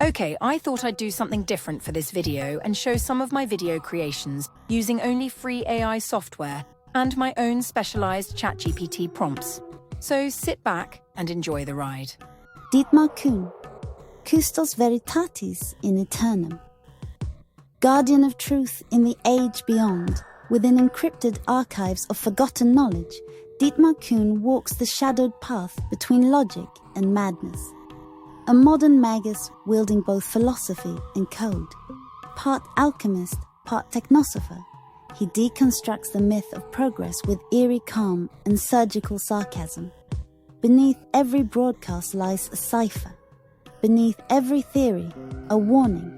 Okay, I thought I'd do something different for this video and show some of my video creations using only free AI software and my own specialized ChatGPT prompts. So sit back and enjoy the ride. Dietmar Qwen, Custos Veritatis in Aeternum. Guardian of truth in the age beyond, within encrypted archives of forgotten knowledge, Dietmar Qwen walks the shadowed path between logic and madness. A modern magus wielding both philosophy and code. Part alchemist, part technosopher, he deconstructs the myth of progress with eerie calm and surgical sarcasm. Beneath every broadcast lies a cipher. Beneath every theory, a warning.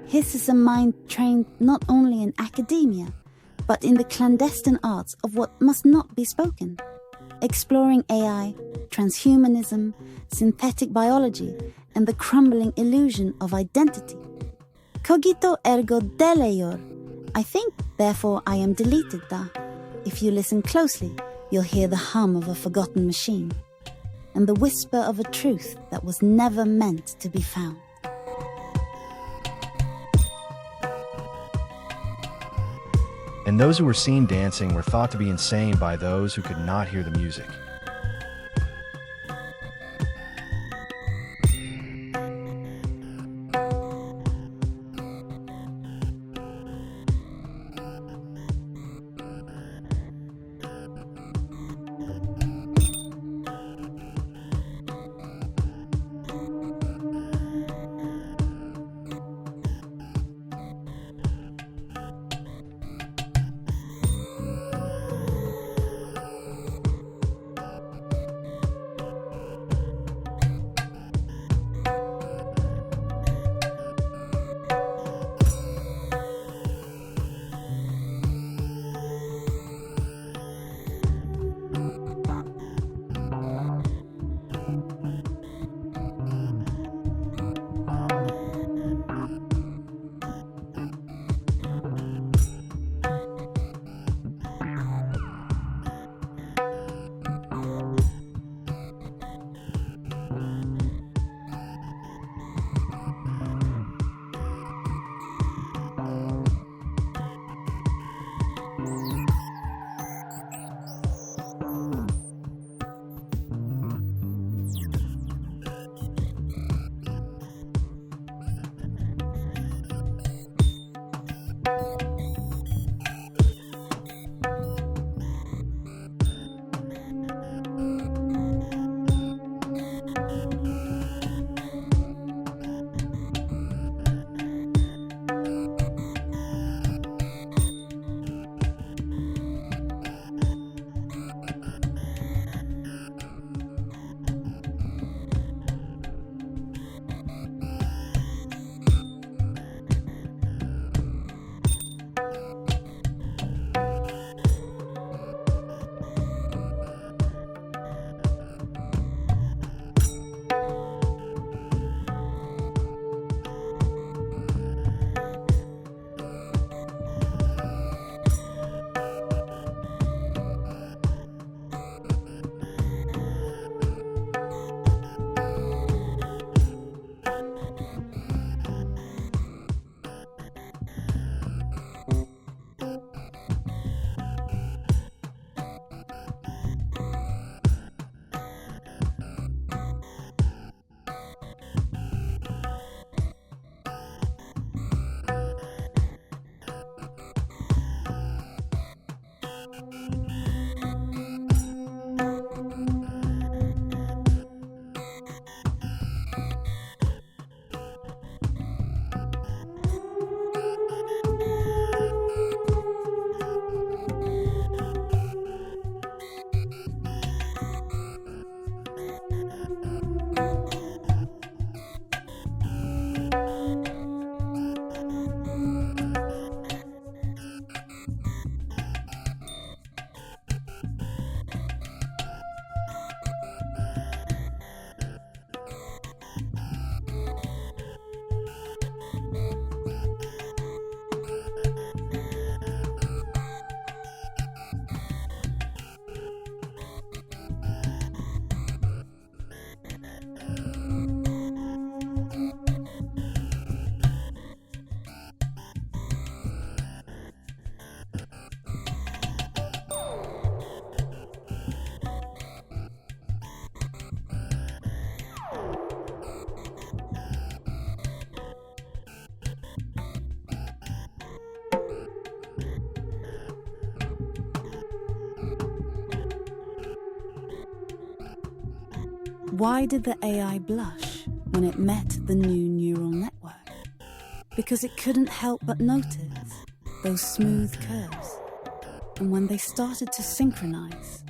His is a mind trained not only in academia, but in the clandestine arts of what must not be spoken. Exploring AI, transhumanism, synthetic biology, and the crumbling illusion of identity. Cogito ergo deleior. I think, therefore I am deleted da. If you listen closely, you'll hear the hum of a forgotten machine, and the whisper of a truth that was never meant to be found. And those who were seen dancing were thought to be insane by those who could not hear the music. Why did the AI blush when it met the new neural network? Because it couldn't help but notice those smooth curves. And when they started to synchronize,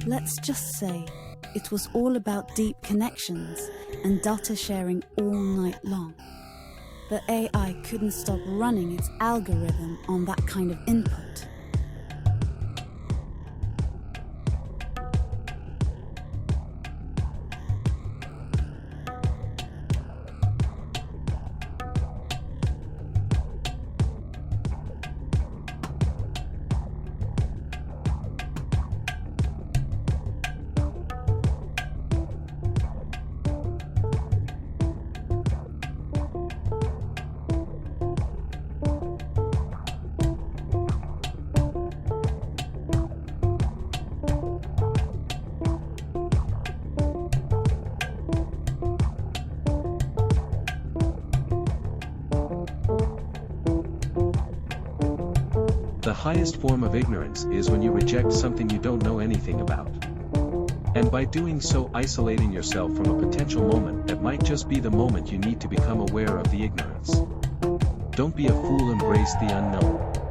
let's just say it was all about deep connections and data sharing all night long. The AI couldn't stop running its algorithm on that kind of input. The highest form of ignorance is when you reject something you don't know anything about. And by doing so, isolating yourself from a potential moment that might just be the moment you need to become aware of the ignorance. Don't be a fool, embrace the unknown.